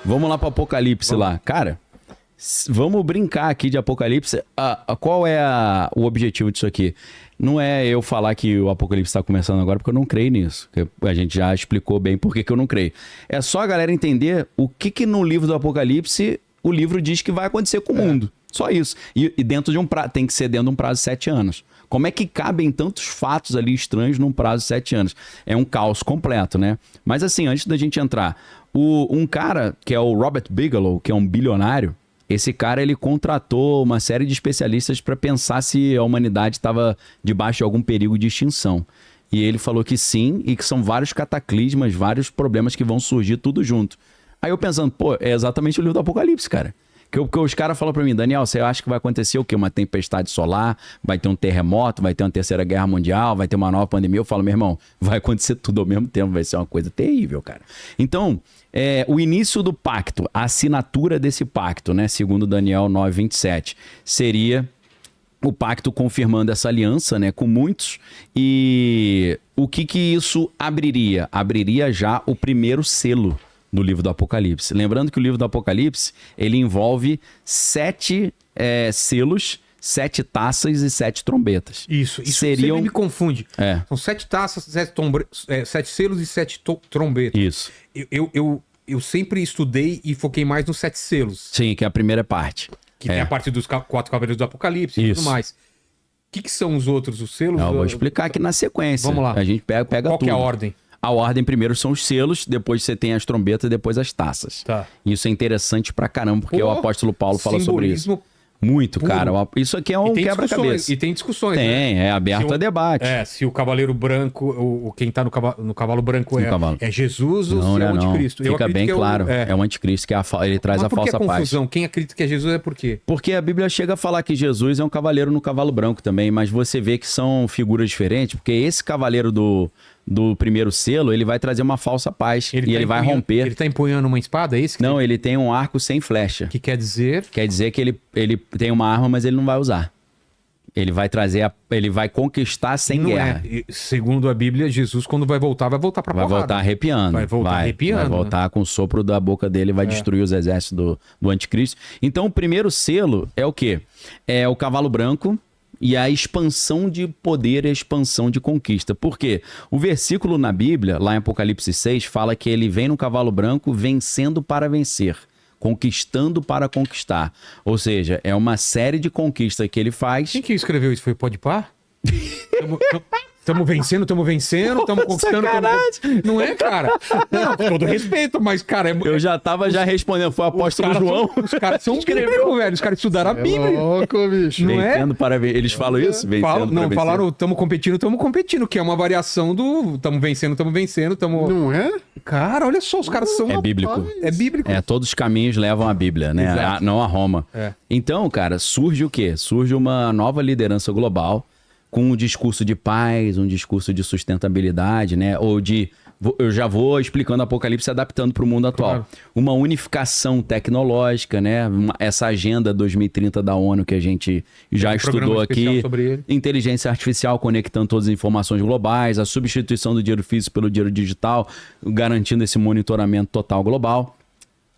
Vamos lá pro Apocalipse lá. Cara, vamos brincar aqui de Apocalipse. Qual é o objetivo disso aqui? Não é eu falar que o Apocalipse está começando agora, porque eu não creio nisso. A gente já explicou bem por que eu não creio. É só a galera entender o que no livro do Apocalipse o livro diz que vai acontecer com o mundo. Só isso. E dentro de um prazo, tem que ser dentro de um prazo de 7 anos. Como é que cabem tantos fatos ali estranhos num prazo de 7 anos? É um caos completo, né? Mas assim, antes da gente entrar, um cara que é o Robert Bigelow, que é um bilionário, esse cara ele contratou uma série de especialistas para pensar se a humanidade estava debaixo de algum perigo de extinção. E ele falou que sim, e que são vários cataclismas, vários problemas que vão surgir tudo junto. Aí eu pensando, pô, é exatamente o livro do Apocalipse, cara. Que os caras falam pra mim, Daniel, você acha que vai acontecer o quê? Uma tempestade solar, vai ter um terremoto, vai ter uma terceira guerra mundial, vai ter uma nova pandemia? Eu falo, meu irmão, vai acontecer tudo ao mesmo tempo, vai ser uma coisa terrível, cara. Então, o início do pacto, a assinatura desse pacto, né, segundo Daniel 9:27, seria o pacto confirmando essa aliança, né, com muitos. E o que isso abriria? Abriria já o primeiro selo do livro do Apocalipse. Lembrando que o livro do Apocalipse, ele envolve 7 selos, 7 taças e 7 trombetas. Isso sempre me confunde. São 7 taças, 7 selos e 7 trombetas. Isso. Eu sempre estudei e foquei mais nos 7 selos. Sim, que é a primeira parte. Que tem a parte dos 4 cavaleiros do Apocalipse e tudo mais. O que são os outros, os selos? Eu vou explicar aqui na sequência. Vamos lá. A gente pega Qual tudo. que é a ordem? A ordem primeiro são os selos, depois você tem as trombetas e depois as taças. Tá. Isso é interessante pra caramba, porque o apóstolo Paulo fala sobre isso. Muito, puro. cara. Isso aqui é um quebra-cabeça. E tem discussões, né? É aberto a debate. Se o cavaleiro branco, quem tá no cavalo branco é Jesus ou se é o anticristo? Fica bem claro. É o anticristo, que ele traz a falsa paz. Mas por que a confusão? Quem acredita que é Jesus é por quê? Porque a Bíblia chega a falar que Jesus é um cavaleiro no cavalo branco também, mas você vê que são figuras diferentes, porque esse cavaleiro do primeiro selo, ele vai trazer uma falsa paz ele vai romper. Ele tá empunhando uma espada, é isso? Não, ele tem um arco sem flecha. Que quer dizer? Quer dizer que ele tem uma arma, mas ele não vai usar. Ele vai trazer, ele vai conquistar sem guerra. Segundo a Bíblia, Jesus, quando vai voltar pra porrada. Vai voltar arrepiando. Vai voltar com o sopro da boca dele, vai destruir os exércitos do anticristo. Então, o primeiro selo é o quê? É o cavalo branco, e a expansão de poder e a expansão de conquista. Por quê? O versículo na Bíblia, lá em Apocalipse 6, fala que ele vem no cavalo branco vencendo para vencer, conquistando para conquistar. Ou seja, é uma série de conquistas que ele faz. Quem que escreveu isso? Foi o Podpah? Tamo vencendo, tamo conquistando. Não é, cara? Não, com todo respeito, mas, cara... Eu já tava respondendo, foi o apóstolo João. Os caras são bíblicos, velho. Os caras estudaram a Bíblia. Louco, bicho. Não vencendo para ver. Eles falam isso? Falaram, tamo competindo, que é uma variação do tamo vencendo. Não é? Cara, olha só, os caras são... É bíblico. É bíblico. Todos os caminhos levam à Bíblia, né? Não a Roma. Então, cara, surge o quê? Surge uma nova liderança global, com um discurso de paz, um discurso de sustentabilidade, né? Ou de... Eu já vou explicando o Apocalipse adaptando para o mundo atual. Claro. Uma unificação tecnológica, né? Essa agenda 2030 da ONU que a gente já estudou aqui. Inteligência artificial conectando todas as informações globais, a substituição do dinheiro físico pelo dinheiro digital, garantindo esse monitoramento total global.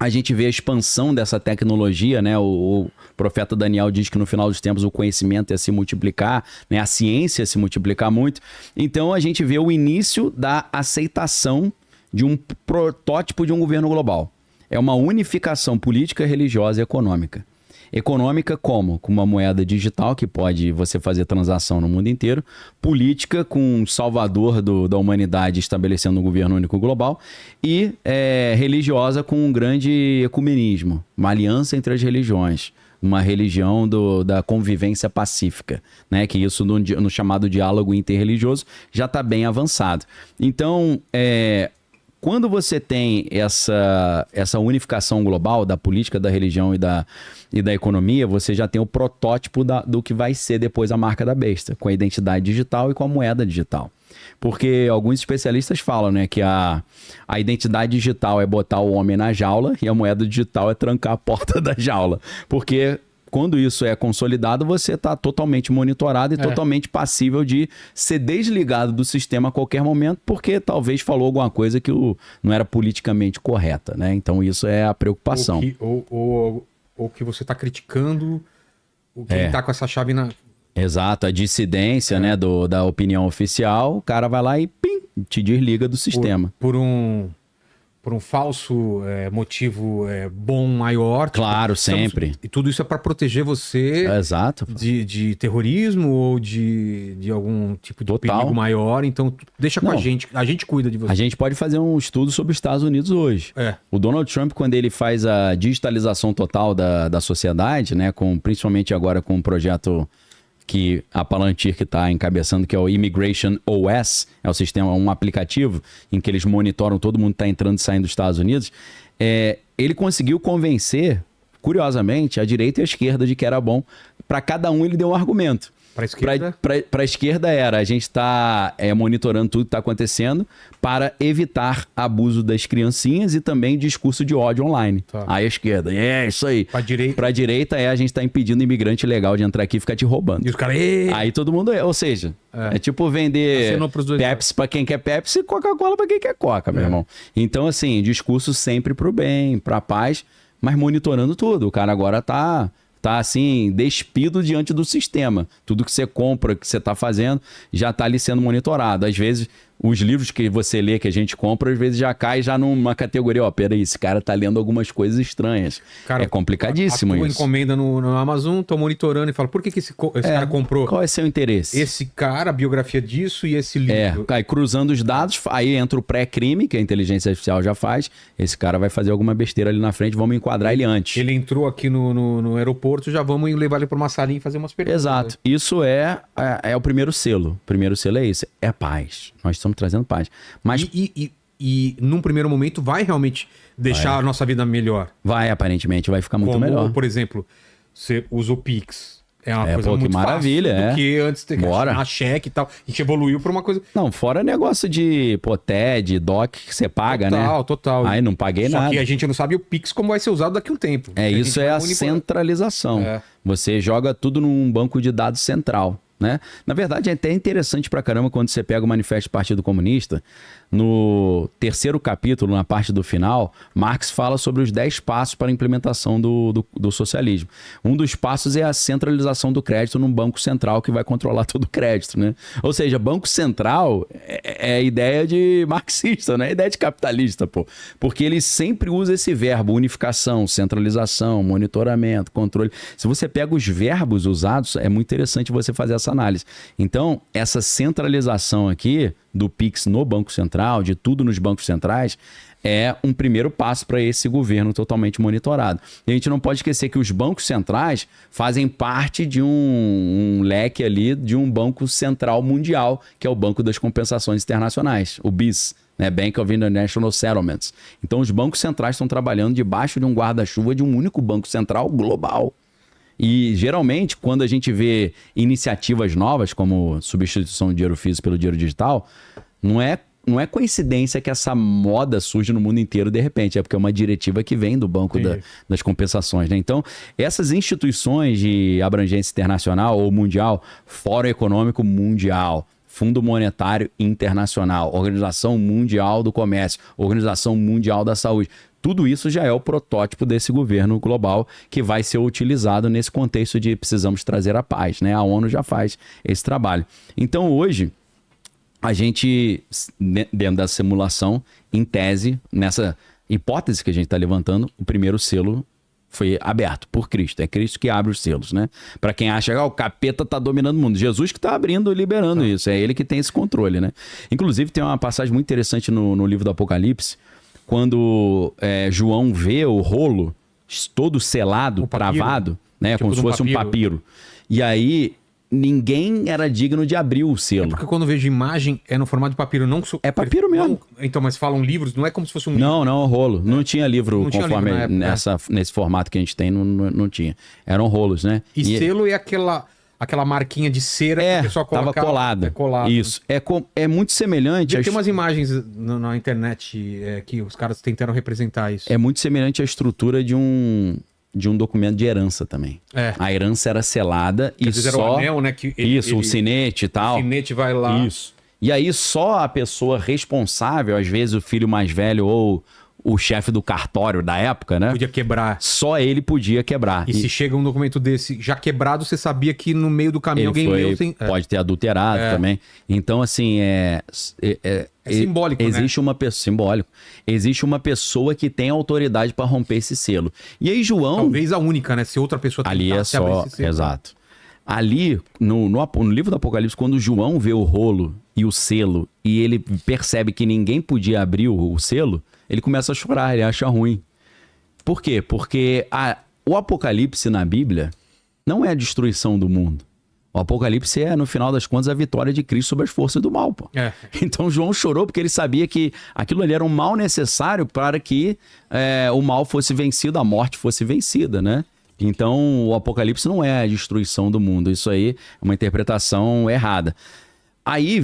A gente vê a expansão dessa tecnologia, né? O profeta Daniel diz que no final dos tempos o conhecimento ia se multiplicar, né? A ciência ia se multiplicar muito. Então a gente vê o início da aceitação de um protótipo de um governo global. É uma unificação política, religiosa e econômica. Econômica como? Com uma moeda digital que pode você fazer transação no mundo inteiro. Política com um salvador da humanidade estabelecendo um governo único global. E religiosa com um grande ecumenismo. Uma aliança entre as religiões. Uma religião da convivência pacífica, né? Que isso no chamado diálogo interreligioso já está bem avançado. Então, quando você tem essa unificação global da política, da religião e da economia, você já tem o protótipo do que vai ser depois a marca da besta, com a identidade digital e com a moeda digital. Porque alguns especialistas falam, né, que a identidade digital é botar o homem na jaula e a moeda digital é trancar a porta da jaula. Porque quando isso é consolidado, você está totalmente monitorado e totalmente passível de ser desligado do sistema a qualquer momento, porque talvez falou alguma coisa que não era politicamente correta, né? Então isso é a preocupação. Ou que você está criticando quem está com essa chave na... Exato, a dissidência, né, da opinião oficial, o cara vai lá e pim, te desliga do sistema. Por um falso motivo bom maior. Claro, sempre. E tudo isso é para proteger você Exato. De terrorismo ou de algum tipo de perigo maior. Então, deixa com a gente cuida de você. A gente pode fazer um estudo sobre os Estados Unidos hoje. O Donald Trump, quando ele faz a digitalização total da sociedade, né, principalmente agora com o projeto que a Palantir que está encabeçando, que é o Immigration OS, é o sistema, um aplicativo em que eles monitoram todo mundo que está entrando e saindo dos Estados Unidos, ele conseguiu convencer, curiosamente, a direita e a esquerda de que era bom. Para cada um ele deu um argumento. Para a esquerda? Para a esquerda a gente está monitorando tudo que está acontecendo para evitar abuso das criancinhas e também discurso de ódio online. Tá. Aí a esquerda, isso aí. Para a direita a gente está impedindo imigrante ilegal de entrar aqui e ficar te roubando. E os caras... Aí todo mundo ou seja, é tipo vender Pepsi para quem quer Pepsi e Coca-Cola para quem quer Coca, meu irmão. Então assim, discurso sempre pro bem, pra paz, mas monitorando tudo. O cara agora tá assim, despido diante do sistema. Tudo que você compra, que você está fazendo, já está ali sendo monitorado. Às vezes, os livros que você lê, que a gente compra, às vezes já cai já numa categoria, peraí, esse cara tá lendo algumas coisas estranhas. Cara, é complicadíssimo isso. A tua encomenda no Amazon, tô monitorando e falo, por que esse cara comprou? Qual é seu interesse? Esse cara, a biografia disso e esse livro. Aí cruzando os dados, aí entra o pré-crime, que a inteligência artificial já faz, esse cara vai fazer alguma besteira ali na frente, vamos enquadrar ele antes. Ele entrou aqui no aeroporto, já vamos levar ele para uma salinha e fazer umas perguntas. Exato. Isso é o primeiro selo. O primeiro selo é isso, é paz. Nós estamos trazendo paz. Mas... E num primeiro momento vai realmente deixar a nossa vida melhor. Vai, aparentemente, vai ficar muito melhor. Por exemplo, você usa o Pix. É uma coisa muito maravilha, fácil do que antes ter que assinar cheque e tal. A gente evoluiu para uma coisa... Não, fora negócio de TED, DOC que você paga, né? Total. Aí não paguei nada. Só que a gente não sabe o Pix como vai ser usado daqui a um tempo. Isso é a centralização. Você joga tudo num banco de dados central. Né? Na verdade, é até interessante pra caramba quando você pega o Manifesto do Partido Comunista. No terceiro capítulo, na parte do final, Marx fala sobre os 10 passos para a implementação do socialismo. Um dos passos é a centralização do crédito num banco central que vai controlar todo o crédito. Né? Ou seja, banco central é a ideia de marxista, não é a ideia de capitalista. Porque ele sempre usa esse verbo, unificação, centralização, monitoramento, controle. Se você pega os verbos usados, é muito interessante você fazer essa análise. Então, essa centralização aqui do Pix no Banco Central, de tudo nos bancos centrais, é um primeiro passo para esse governo totalmente monitorado. E a gente não pode esquecer que os bancos centrais fazem parte de um leque ali de um banco central mundial, que é o Banco das Compensações Internacionais, o BIS, né? Bank of International Settlements. Então, os bancos centrais estão trabalhando debaixo de um guarda-chuva de um único banco central global. E, geralmente, quando a gente vê iniciativas novas, como substituição do dinheiro físico pelo dinheiro digital, não é coincidência que essa moda surge no mundo inteiro de repente, é porque é uma diretiva que vem do Banco das Compensações. Né? Então, essas instituições de abrangência internacional ou mundial, Fórum Econômico Mundial, Fundo Monetário Internacional, Organização Mundial do Comércio, Organização Mundial da Saúde, tudo isso já é o protótipo desse governo global que vai ser utilizado nesse contexto de precisamos trazer a paz, né? A ONU já faz esse trabalho. Então, hoje, a gente, dentro da simulação, em tese, nessa hipótese que a gente está levantando, o primeiro selo foi aberto por Cristo. É Cristo que abre os selos, né? Para quem acha que o capeta está dominando o mundo. Jesus que está abrindo e liberando isso. É ele que tem esse controle, né? Inclusive, tem uma passagem muito interessante no livro do Apocalipse, quando João vê o rolo todo selado, travado, né? Tipo como se fosse um papiro. E aí, ninguém era digno de abrir o selo. Porque quando eu vejo imagem, é no formato de papiro. Não, é papiro mesmo. Então, mas falam livros, não é como se fosse um livro. Não, rolo. Não tinha livro não conforme tinha livro nesse formato que a gente tem, não tinha. Eram rolos, né? E selo é aquela marquinha de cera que o pessoal coloca. Tava colada. É colado. Isso. É muito semelhante. Tem umas imagens na internet que os caras tentaram representar isso. É muito semelhante à estrutura de um de um documento de herança também. A herança era selada e só... Era o anel, né? Que o sinete e tal. O sinete vai lá. Isso. E aí só a pessoa responsável, às vezes o filho mais velho ou o chefe do cartório da época, né? Podia quebrar. Só ele podia quebrar. E se chega um documento desse já quebrado, você sabia que no meio do caminho alguém leu sem... Pode ter adulterado também. Então, assim, é simbólico, existe uma pessoa... Simbólico. Existe uma pessoa que tem autoridade para romper esse selo. E aí, João... Talvez a única, né? Se outra pessoa ali é só... Exato. Ali, no livro do Apocalipse, quando João vê o rolo e o selo, e ele percebe que ninguém podia abrir o selo, ele começa a chorar, ele acha ruim. Por quê? Porque o Apocalipse na Bíblia não é a destruição do mundo. O Apocalipse é, no final das contas, a vitória de Cristo sobre as forças do mal. Pô. Então João chorou porque ele sabia que aquilo ali era um mal necessário para que o mal fosse vencido, a morte fosse vencida, né? Então, o Apocalipse não é a destruição do mundo. Isso aí é uma interpretação errada. Aí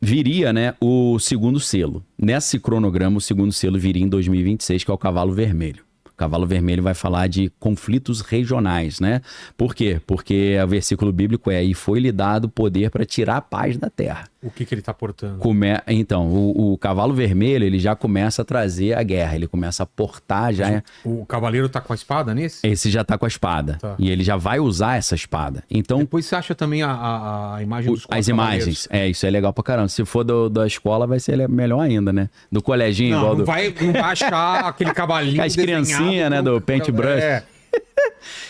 viria, né, o segundo selo. Nesse cronograma, o segundo selo viria em 2026, que é o Cavalo Vermelho. O Cavalo Vermelho vai falar de conflitos regionais, né? Por quê? Porque o versículo bíblico é: e foi-lhe dado poder para tirar a paz da terra. O que ele está portando? Então, o Cavalo Vermelho, ele já começa a trazer a guerra, ele começa a portar já... O cavaleiro tá com a espada nesse? Esse já tá com a espada. Tá. E ele já vai usar essa espada. Então, depois você acha também a imagem dos as imagens. Isso é legal pra caramba. Se for da escola, vai ser melhor ainda, né? Do coleginho, igual não vai achar aquele cavalinho as criancinhas, né? Do paintbrush.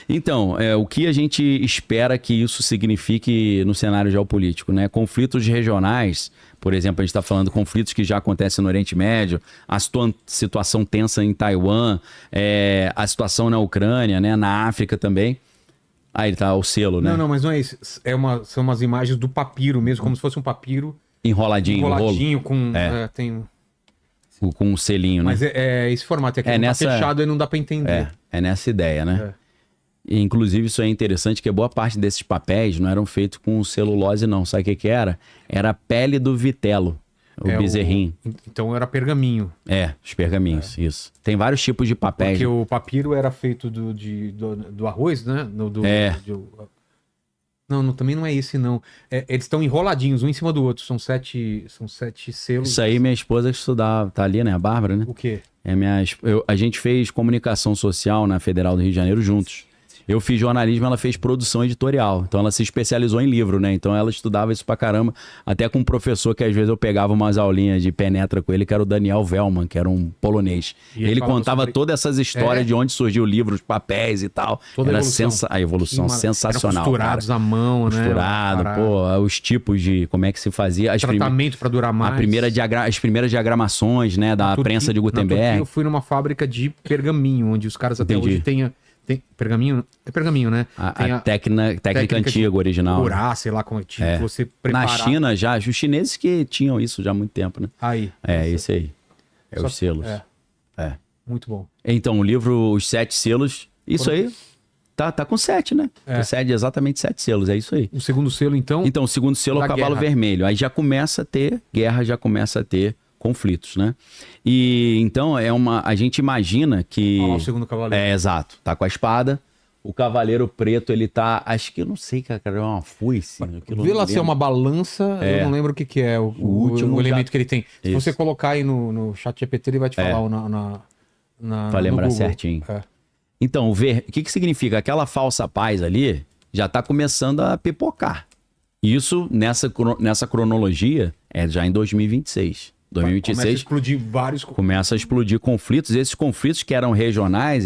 Então, o que a gente espera que isso signifique no cenário geopolítico, né? Conflitos regionais, por exemplo, a gente está falando de conflitos que já acontecem no Oriente Médio, a situação tensa em Taiwan, a situação na Ucrânia, né? Na África também. Aí tá o selo, né? Não, mas não é isso. São umas imagens do papiro mesmo, como se fosse um papiro enroladinho rolo. Com... tem... Com um selinho, né? Mas esse formato aqui tá fechado e não dá para entender. É nessa ideia, né? E, inclusive, isso é interessante, que boa parte desses papéis não eram feitos com celulose, não. Sabe o que era? Era a pele do vitelo, o bezerrinho. Então era pergaminho. Os pergaminhos, isso. Tem vários tipos de papéis. Porque o papiro era feito do arroz, né? Não, também não é esse, não. Eles estão enroladinhos, um em cima do outro. São sete selos. Isso aí minha esposa estudava, tá ali, né? A Bárbara, né? O quê? A gente fez comunicação social na Federal do Rio de Janeiro juntos. Eu fiz jornalismo, ela fez produção editorial. Então ela se especializou em livro, né? Então ela estudava isso pra caramba. Até com um professor que às vezes eu pegava umas aulinhas de penetra com ele, que era o Daniel Velman, que era um polonês. E ele contava todas essas histórias de onde surgiu o livro, os papéis e tal. Toda era a evolução sensacional. Costurados à mão, né? Costurado, os tipos de como é que se fazia. Tratamento pra durar mais. As primeiras diagramações, né? Da prensa de Gutenberg. Eu fui numa fábrica de pergaminho, onde os caras até hoje têm... pergaminho? É pergaminho, né? A técnica antiga, original. Curar, sei lá como é. Você preparar. Na China já, os chineses que tinham isso já há muito tempo, né? Aí. Esse aí. Os selos. Muito bom. Então, o livro Os Sete Selos, isso aí tá com 7, né? Exatamente 7 selos, é isso aí. O segundo selo, então? Então, o segundo selo é o Cavalo Vermelho. Aí já começa a ter guerra, já começa a ter conflitos, né? E então a gente imagina que... o segundo cavaleiro. Exato. Tá com a espada. O cavaleiro preto, ele tá... Acho que eu não sei, cara, é uma foice. Vê lá se é uma balança, eu não lembro o que é o último elemento que ele tem. Se você colocar aí no chat GPT, ele vai te falar pra lembrar certinho. Então, o que significa? Aquela falsa paz ali já tá começando a pipocar. Isso, nessa cronologia, já em 2026. 2026 começa a explodir conflitos. Esses conflitos que eram regionais,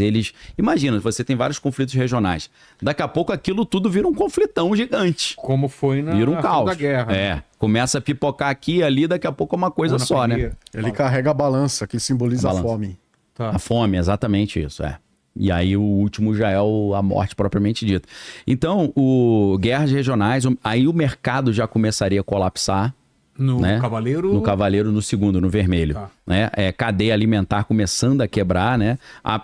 imagina, você tem vários conflitos regionais. Daqui a pouco aquilo tudo vira um conflitão gigante. Como foi na Segunda Guerra. Começa a pipocar aqui e ali, daqui a pouco é uma coisa só, né? Ele carrega a balança, que simboliza a fome. A fome, exatamente isso, E aí o último já é a morte propriamente dita. Então, guerras regionais, aí o mercado já começaria a colapsar. No cavaleiro? No cavaleiro, no segundo, no vermelho. Né? Cadeia alimentar começando a quebrar, né?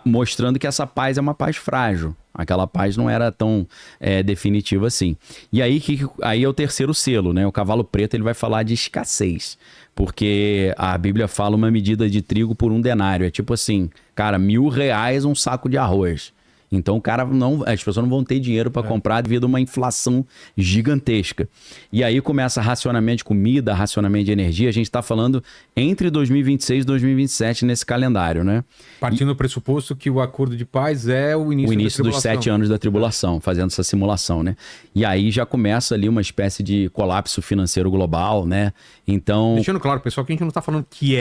Mostrando que essa paz é uma paz frágil. Aquela paz não era tão definitiva assim. E aí é o terceiro selo, né? O cavalo preto, ele vai falar de escassez. Porque a Bíblia fala uma medida de trigo por 1 denário. É tipo assim, cara, R$1.000 um saco de arroz. Então as pessoas não vão ter dinheiro para comprar devido a uma inflação gigantesca. E aí começa racionamento de comida, racionamento de energia. A gente está falando entre 2026 e 2027 nesse calendário, né? Partindo do pressuposto que o acordo de paz é o início dos 7 anos da tribulação, fazendo essa simulação, né? E aí já começa ali uma espécie de colapso financeiro global, né? Então... Deixando claro, pessoal, que a gente não está falando que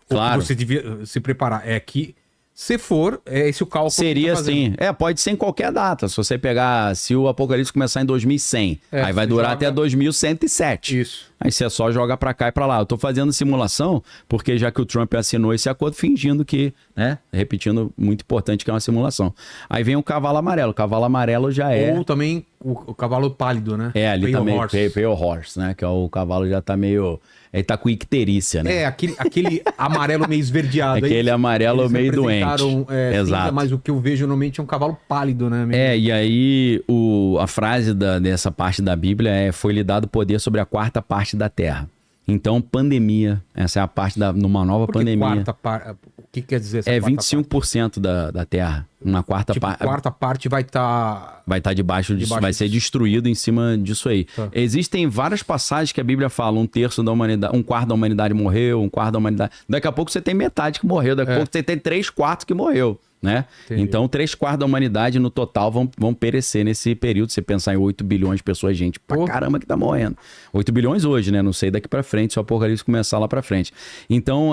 claro. Ou que você devia se preparar. É que, se for, é esse o cálculo. Seria assim. Pode ser em qualquer data. Se você pegar, se o Apocalipse começar em 2100, aí vai durar até 2107. Isso. Aí você só joga pra cá e pra lá. Eu tô fazendo simulação porque já que o Trump assinou esse acordo, fingindo que, né? Repetindo, muito importante que é uma simulação. Aí vem o cavalo amarelo. O cavalo amarelo já é... Ou também o cavalo pálido, né? Ali também, Pale Horse, né? Que é o cavalo já tá meio... Ele tá com icterícia, né? Aquele amarelo meio esverdeado. Aquele amarelo meio doente. Exato. Mas o que eu vejo normalmente é um cavalo pálido, né? E aí a frase dessa parte da Bíblia foi-lhe dado poder sobre a quarta parte da terra. Então, pandemia, essa é a parte numa nova pandemia. O que quer dizer essa 25% da terra. Uma quarta parte. Quarta parte vai estar. Vai estar debaixo disso, vai ser destruído em cima disso aí. Tá. Existem várias passagens que a Bíblia fala: 1/3 da humanidade, 1/4 da humanidade morreu, 1/4 da humanidade. Daqui a pouco você tem metade que morreu, daqui a pouco você tem 3/4 que morreu. Né? Então, 3/4 da humanidade no total vão perecer nesse período. Você pensar em 8 bilhões de pessoas, gente, pra caramba que tá morrendo. 8 bilhões hoje, né? Não sei daqui pra frente, se o Apocalipse começar lá pra frente. Então,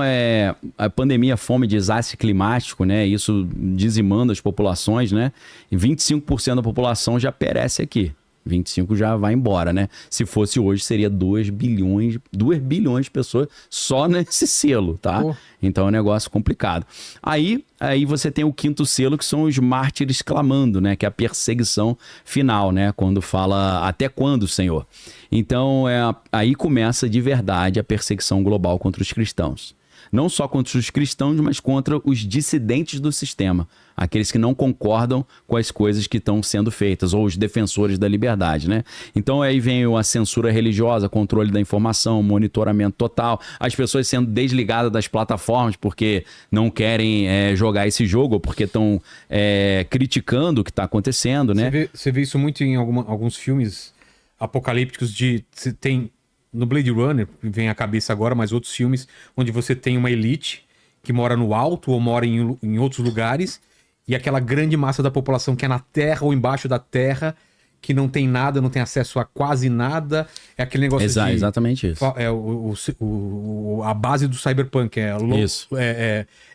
a pandemia, fome, desastre climático, né? Isso dizimando as populações, né? E 25% da população já perece aqui. 25 já vai embora, né? Se fosse hoje, seria 2 bilhões de pessoas só nesse selo, tá? Então é um negócio complicado. Aí você tem o quinto selo, que são os mártires clamando, né? Que é a perseguição final, né? Quando fala, até quando, Senhor? Então, aí começa de verdade a perseguição global contra os cristãos. Não só contra os cristãos, mas contra os dissidentes do sistema. Aqueles que não concordam com as coisas que estão sendo feitas, ou os defensores da liberdade, né? Então aí vem a censura religiosa, controle da informação, monitoramento total, as pessoas sendo desligadas das plataformas porque não querem jogar esse jogo, ou porque estão criticando o que está acontecendo, né? Você vê isso muito em alguns filmes apocalípticos tem... No Blade Runner, vem à cabeça agora, mas outros filmes onde você tem uma elite que mora no alto ou mora em outros lugares, e aquela grande massa da população que é na terra ou embaixo da terra, que não tem nada, não tem acesso a quase nada. É aquele negócio exatamente isso. A base do cyberpunk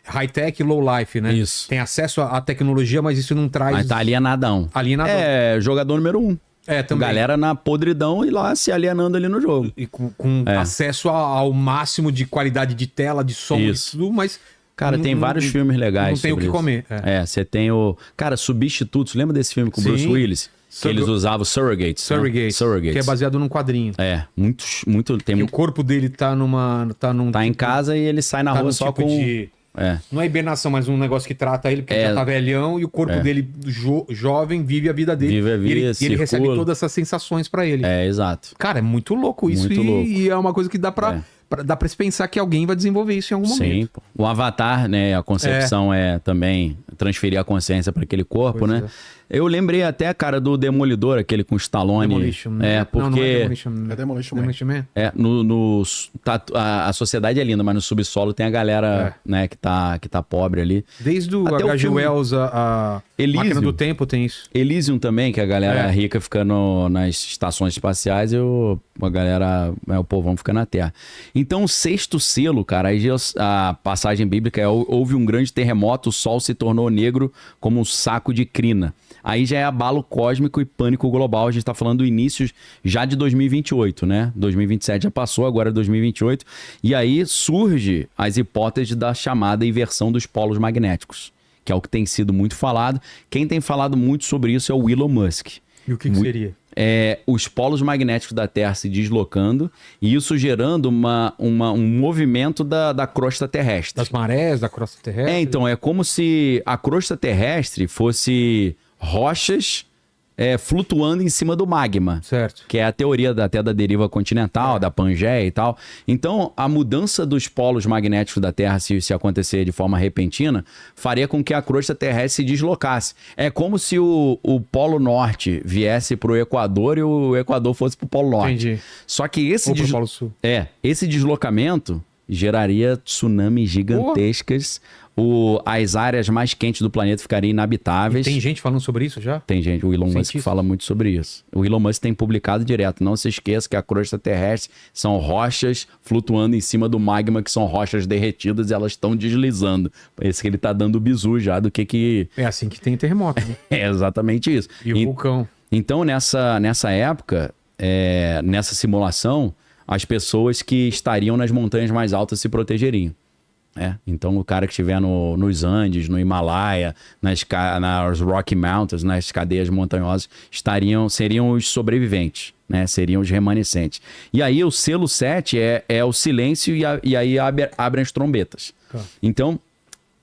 high-tech, low-life, né? Isso. Tem acesso à tecnologia, mas isso não traz... Mas tá alienadão. Jogador número 1. Também. Galera na podridão e lá se alienando ali no jogo. E com acesso ao máximo de qualidade de tela, de som e tudo, mas... Cara, tem vários filmes legais. Não tem o que comer. Você tem o... Cara, Substitutos. Lembra desse filme com o Bruce Willis? Que eles usavam Surrogates. Surrogates. Que é baseado num quadrinho. Muito... Tem... o corpo dele tá em casa e ele sai na rua só com... Não é hibernação, mas um negócio que trata ele, porque ele já tá velhão, e o corpo dele, jovem, vive a vida dele. Vive a vida, e ele recebe todas essas sensações pra ele. Exato. Cara, é muito louco isso. E é uma coisa que dá pra se pensar que alguém vai desenvolver isso em algum momento. Sim. O Avatar, né? A concepção é também transferir a consciência para aquele corpo, né? Eu lembrei até, cara, do Demolidor, aquele com Stallone. Demolition. Porque... Não é Demolition. É Demolition Man. A sociedade é linda, mas no subsolo tem a galera, né, que tá pobre ali. Desde o H.G. Wells, a Máquina do Tempo tem isso. Elysium também, que a galera rica fica nas estações espaciais e a galera, o povão fica na Terra. Então, o sexto selo, cara, aí a passagem bíblica houve um grande terremoto, o sol se tornou negro como um saco de crina. Aí já é abalo cósmico e pânico global. A gente tá falando do início já de 2028, né? 2027 já passou, agora é 2028. E aí surge as hipóteses da chamada inversão dos polos magnéticos, que é o que tem sido muito falado. Quem tem falado muito sobre isso é o Elon Musk. E o que seria? Os polos magnéticos da Terra se deslocando e isso gerando um movimento da crosta terrestre. Das marés, da crosta terrestre? Então, é como se a crosta terrestre fosse rochas flutuando em cima do magma. Certo. Que é a teoria até da deriva continental, da Pangeia e tal. Então, a mudança dos polos magnéticos da Terra, se acontecer de forma repentina, faria com que a crosta terrestre se deslocasse. É como se o Polo Norte viesse para o Equador e o Equador fosse para o Polo Norte. Entendi. Só que esse, Ou pro Polo Sul. esse deslocamento geraria tsunamis gigantescas. As áreas mais quentes do planeta ficariam inabitáveis. E tem gente falando sobre isso já? Tem gente, o Elon Musk fala muito sobre isso. O Elon Musk tem publicado direto. Não se esqueça que a crosta terrestre são rochas flutuando em cima do magma, que são rochas derretidas e elas estão deslizando. Esse que ele tá dando bizu já do que... É assim que tem terremoto, né? É exatamente isso. E o vulcão. Então, nessa época, nessa simulação, as pessoas que estariam nas montanhas mais altas se protegeriam. Então, o cara que estiver nos Andes, no Himalaia, nas Rocky Mountains, nas cadeias montanhosas, seriam os sobreviventes, né? Seriam os remanescentes. E aí, o selo 7 é o silêncio e aí abrem as trombetas. Tá. Então,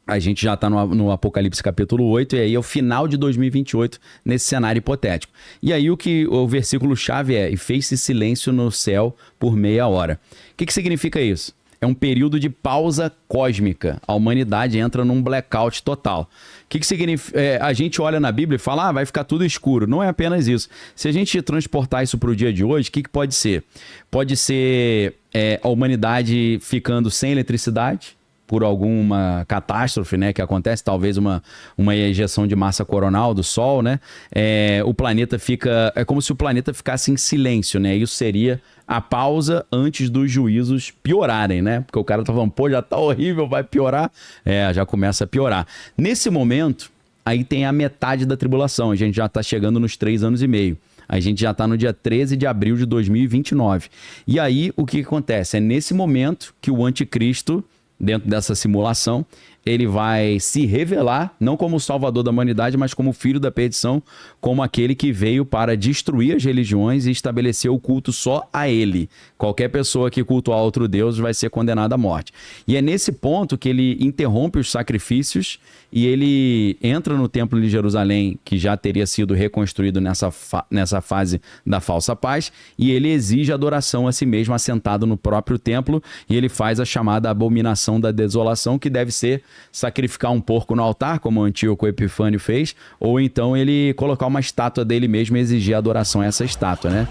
a gente já está no Apocalipse capítulo 8, e aí é o final de 2028, nesse cenário hipotético. E aí o versículo-chave e fez-se silêncio no céu por meia hora. O que significa isso? É um período de pausa cósmica. A humanidade entra num blackout total. O que significa? A gente olha na Bíblia e fala, vai ficar tudo escuro. Não é apenas isso. Se a gente transportar isso para o dia de hoje, o que pode ser? Pode ser a humanidade ficando sem eletricidade, por alguma catástrofe, né, que acontece, talvez uma ejeção de massa coronal do Sol, né? O planeta fica... É como se o planeta ficasse em silêncio, né? Isso seria a pausa antes dos juízos piorarem, né? Porque o cara tá falando, já tá horrível, vai piorar. Já começa a piorar. Nesse momento, aí tem a metade da tribulação. A gente já tá chegando nos 3 anos e meio. A gente já está no dia 13 de abril de 2029. E aí, o que acontece? É nesse momento que o anticristo, dentro dessa simulação, ele vai se revelar, não como o salvador da humanidade, mas como filho da perdição, como aquele que veio para destruir as religiões e estabelecer o culto só a ele. Qualquer pessoa que cultuar outro Deus vai ser condenada à morte. E é nesse ponto que ele interrompe os sacrifícios e ele entra no templo de Jerusalém, que já teria sido reconstruído nessa fase da falsa paz, e ele exige adoração a si mesmo assentado no próprio templo, e ele faz a chamada abominação da desolação, que deve ser sacrificar um porco no altar, como o Antíoco Epifânio fez, ou então ele colocar uma estátua dele mesmo e exigir adoração a essa estátua, né?